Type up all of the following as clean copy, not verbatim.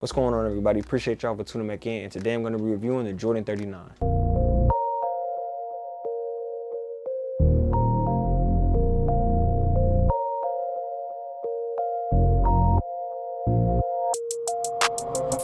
What's going on, everybody? Appreciate y'all for tuning back in, and today I'm going to be reviewing the Jordan 39.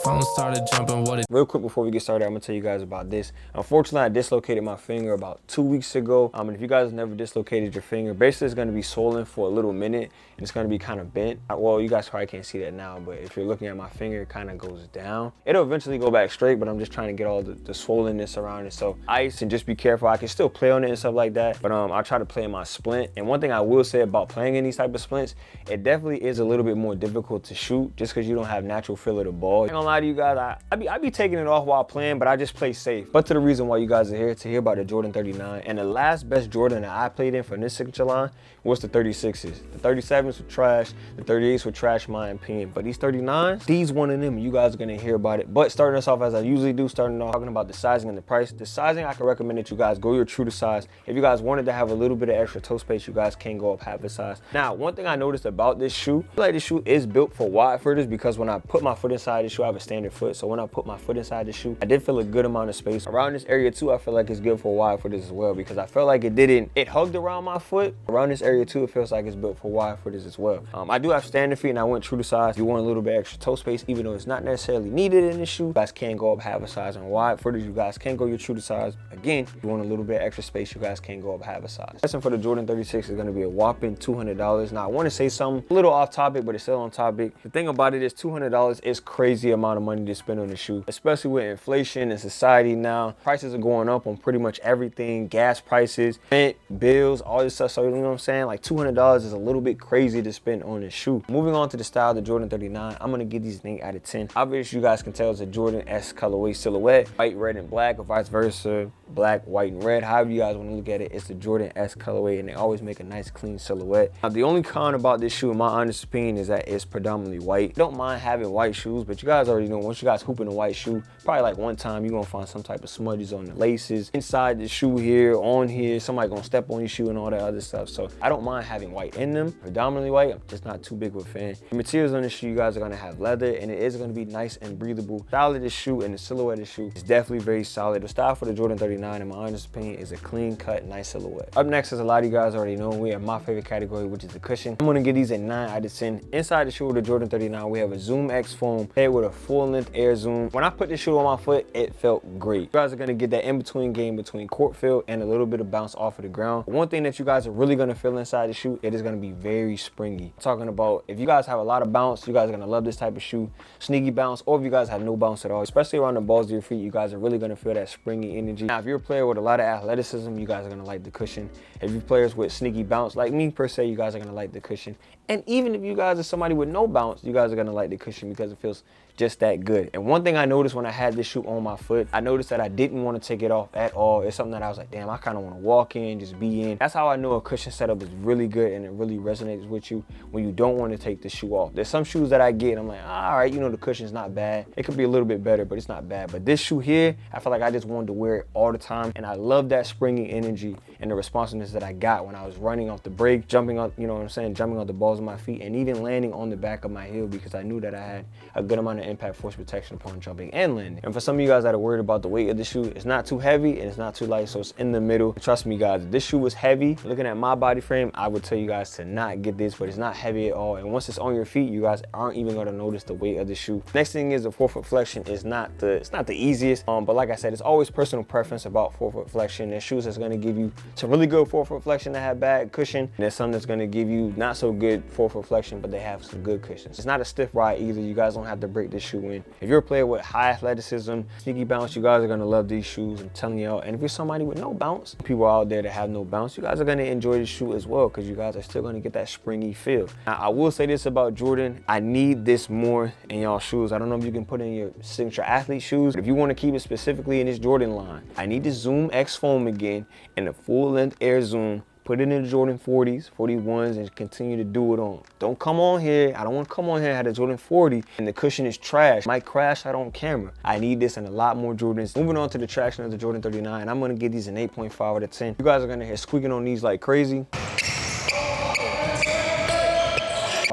Phone started jumping, what it Real quick before we get started, I'm gonna tell you guys about this. Unfortunately, I dislocated my finger about 2 weeks ago. And if you guys never dislocated your finger, basically it's gonna be swollen for a little minute and it's gonna be kind of bent. Well, you guys probably can't see that now, but if you're looking at my finger, it kind of goes down. It'll eventually go back straight, but I'm just trying to get all the swollenness around it. So ice and just be careful. I can still play on it and stuff like that, but I'll try to play in my splint. And one thing I will say about playing in these type of splints, it definitely is a little bit more difficult to shoot just because you don't have natural feel of the ball. I'm not gonna lie to you guys, I be taking it off while playing, but I just play safe. But to the reason why you guys are here, to hear about the Jordan 39, and the last best Jordan that I played in from this signature line was the 36s. The 37s were trash, the 38s were trash in my opinion, but these 39s, these one of them, you guys are gonna hear about it. But starting us off as I usually do, starting off talking about the sizing and the price. The sizing, I can recommend that you guys go your true to size. If you guys wanted to have a little bit of extra toe space, you guys can go up half a size. Now, one thing I noticed about this shoe, I feel like this shoe is built for wide footers because when I put my foot inside the shoe, I have a standard foot. So when I put my foot inside the shoe, I did feel a good amount of space. Around this area too, I feel like it's good for wide footers as well because I felt like it hugged around my foot. Around this area too, it feels like it's built for wide footers as well. I do have standard feet and I went true to size. If you want a little bit extra toe space, even though it's not necessarily needed in this shoe, you guys can go up half a size. And wide footers, you guys can go your true to size. Again, if you want a little bit extra space, you guys can go up half a size. Pricing for the Jordan 36 is gonna be a whopping $200. Now I wanna say something a little off topic, but it's still on topic. The thing about it is $200 is crazy amount of money to spend on the shoe, especially with inflation in society now. Prices are going up on pretty much everything, gas prices, rent, bills, all this stuff. So you know what I'm saying? Like $200 is a little bit crazy to spend on this shoe. Moving on to the style of the Jordan 39, I'm gonna give these an 8 out of 10. Obviously, you guys can tell it's a Jordan S colorway silhouette, white, red, and black, or vice versa, black, white, and red. However you guys want to look at it, it's the Jordan S colorway, and they always make a nice, clean silhouette. Now, the only con about this shoe, in my honest opinion, is that it's predominantly white. I don't mind having white shoes, but you guys already know once you guys hoop in a white shoe, probably like one time you're gonna find some type of smudges on the laces, inside the shoe here, on here, somebody gonna step on your shoe and all that other stuff. So I don't mind having white in them, predominantly white. I'm just not too big of a fan. The materials on the shoe, you guys are gonna have leather, and it is gonna be nice and breathable. The style of the shoe and the silhouette of the shoe is definitely very solid. The style for the Jordan 39, in my honest opinion, is a clean cut, nice silhouette. Up next, as a lot of you guys already know, we have my favorite category, which is the cushion. I'm gonna give these a 9 out of 10. Inside the shoe with the Jordan 39, we have a Zoom X foam paired with a full length air zoom. When I put this shoe on my foot, it felt great. You guys are gonna get that in-between game between court feel and a little bit of bounce off of the ground. One thing that you guys are really gonna feel inside the shoe, it is gonna be very springy. I'm talking about if you guys have a lot of bounce, you guys are gonna love this type of shoe. Sneaky bounce, or if you guys have no bounce at all, especially around the balls of your feet, you guys are really gonna feel that springy energy. Now, if you're a player with a lot of athleticism, you guys are gonna like the cushion. If you're players with sneaky bounce, like me per se, you guys are gonna like the cushion. And even if you guys are somebody with no bounce, you guys are gonna like the cushion because it feels just that good. And one thing I noticed when I had this shoe on my foot, I noticed that I didn't want to take it off at all. It's something that I was like, damn, I kind of want to walk in, just be in. That's how I know a cushion setup is really good and it really resonates with you when you don't want to take the shoe off. There's some shoes that I get, I'm like, all right, you know, the cushion's not bad. It could be a little bit better, but it's not bad. But this shoe here, I feel like I just wanted to wear it all the time. And I love that springy energy and the responsiveness that I got when I was running off the break, jumping on, you know what I'm saying, jumping on the balls of my feet, and even landing on the back of my heel because I knew that I had a good amount of impact force protection upon jumping and landing. And for some of you guys that are worried about the weight of the shoe, it's not too heavy and it's not too light, so it's in the middle. Trust me guys, if this shoe was heavy, looking at my body frame, I would tell you guys to not get this, but it's not heavy at all. And once it's on your feet, you guys aren't even gonna notice the weight of the shoe. Next thing is the forefoot flexion is not the easiest, but like I said, it's always personal preference about forefoot flexion. There's shoes that's gonna give you some really good forefoot flexion that have bad cushion, and there's some that's gonna give you not so good forefoot flexion, but they have some good cushions. It's not a stiff ride either. You guys don't have to break this shoe in. If you're a player with high athleticism, sneaky bounce, you guys are gonna love these shoes. I'm telling y'all. And if you're somebody with no bounce, people out there that have no bounce, you guys are gonna enjoy this shoe as well because you guys are still gonna get that springy feel. Now, I will say this about Jordan, I need this more in y'all shoes. I don't know if you can put in your signature athlete shoes, but if you want to keep it specifically in this Jordan line, I need the Zoom X foam again and the full length air zoom. Put it in the Jordan 40s, 41s, and continue to do it on. Don't come on here. I don't want to come on here and have a Jordan 40 and the cushion is trash. Might crash out on camera. I need this and a lot more Jordans. Moving on to the traction of the Jordan 39, I'm going to give these an 8.5 out of 10. You guys are going to hear squeaking on these like crazy.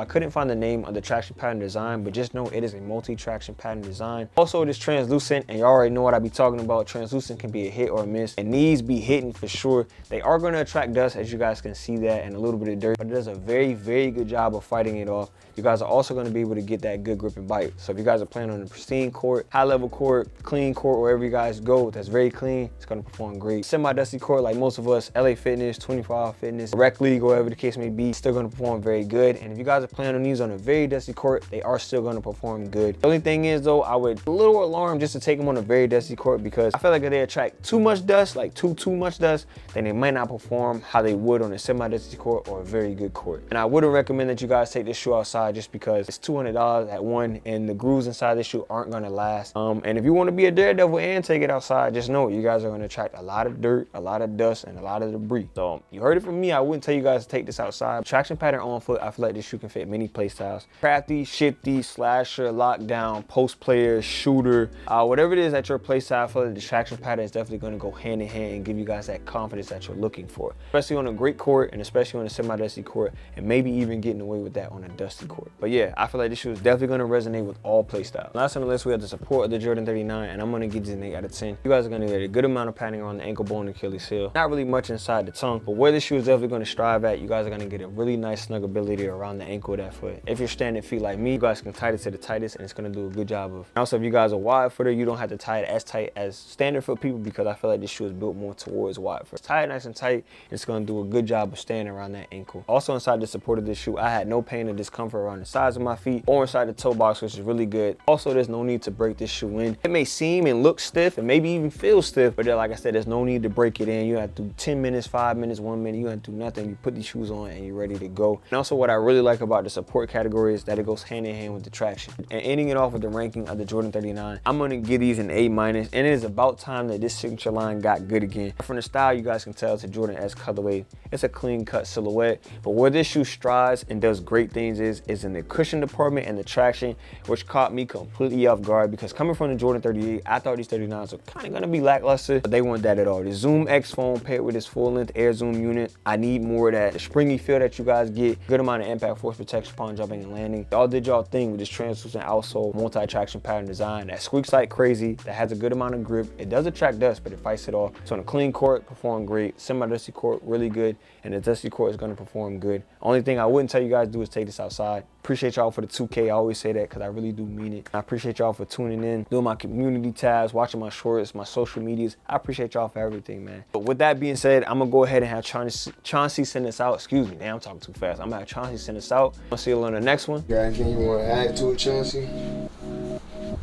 I couldn't find the name of the traction pattern design, but just know it is a multi-traction pattern design. Also, it is translucent, and you already know what I be talking about. Translucent can be a hit or a miss, and these be hitting for sure. They are going to attract dust, as you guys can see that, and a little bit of dirt, but it does a very, very good job of fighting it off. You guys are also going to be able to get that good grip and bite. So if you guys are playing on a pristine court, high level court, clean court, wherever you guys go that's very clean, it's going to perform great. Semi-dusty court like most of us, LA Fitness, 24-hour fitness, rec league, whatever the case may be, still going to perform very good. And if you guys are playing on these on a very dusty court, they are still going to perform good. The only thing is though, I would a little alarm just to take them on a very dusty court, because I feel like if they attract too much dust, like too much dust, then they might not perform how they would on a semi-dusty court or a very good court. And I wouldn't recommend that you guys take this shoe outside just because it's $200 at one, and the grooves inside this shoe aren't going to last. And if you want to be a daredevil and take it outside, just know you guys are going to attract a lot of dirt, a lot of dust, and a lot of debris. So you heard it from me. I wouldn't tell you guys to take this outside. Traction pattern on foot, I feel like this shoe can fit many play styles. Crafty, shifty, slasher, lockdown, post player, shooter, whatever it is that your play style, I feel like the traction pattern is definitely going to go hand in hand and give you guys that confidence that you're looking for, especially on a great court and especially on a semi-dusty court, and maybe even getting away with that on a dusty court. But yeah, I feel like this shoe is definitely going to resonate with all play styles. Last on the list, we have the support of the Jordan 39, and I'm going to give this an 8 out of 10. You guys are going to get a good amount of padding around the ankle bone and Achilles heel. Not really much inside the tongue, but where this shoe is definitely going to strive at, you guys are going to get a really nice snuggability around the ankle of that foot. If you're standing feet like me, you guys can tie it to the tightest, and it's going to do a good job of. Also, if you guys are wide footer, you don't have to tie it as tight as standard foot people, because I feel like this shoe is built more towards wide foot. Tie it nice and tight, it's going to do a good job of staying around that ankle. Also, inside the support of this shoe, I had no pain or discomfort around the sides of my feet or inside the toe box, which is really good. Also, there's no need to break this shoe in. It may seem and look stiff and maybe even feel stiff, but like I said, there's no need to break it in. You have to do 10 minutes, 5 minutes, 1 minute. You have to do nothing. You put these shoes on and you're ready to go. And also, what I really like about the support category is that it goes hand in hand with the traction. And ending it off with the ranking of the Jordan 39, I'm going to give these an A-, and it is about time that this signature line got good again. From the style, you guys can tell it's a Jordan S colorway. It's a clean cut silhouette, but where this shoe strives and does great things is in the cushion department and the traction, which caught me completely off guard, because coming from the Jordan 38, I thought these 39s were kind of going to be lackluster, but they weren't that at all. The Zoom X foam paired with this full-length Air Zoom unit, I need more of that. The springy feel that you guys get, good amount of impact force protection upon jumping and landing. Y'all did y'all thing with this translucent outsole multi-traction pattern design that squeaks like crazy, that has a good amount of grip. It does attract dust, but it fights it off. So on a clean court, perform great. Semi-dusty court, really good. And the dusty court is going to perform good. Only thing I wouldn't tell you guys to do is take this outside. Appreciate y'all for the 2K. I always say that because I really do mean it. I appreciate y'all for tuning in, doing my community tabs, watching my shorts, my social medias. I appreciate y'all for everything, man. But with that being said, I'm going to go ahead and have Chauncey send this out. Excuse me, damn, I'm talking too fast. I'm going to have Chauncey send this out. I'll see you on the next one. Got anything you want to add to it, Chauncey?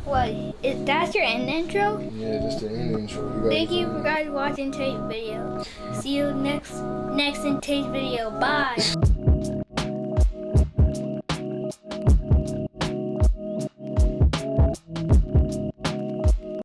What? That's your end intro? Yeah, just the end intro. Thank you for guys watching today's video. See you next in today's video. Bye.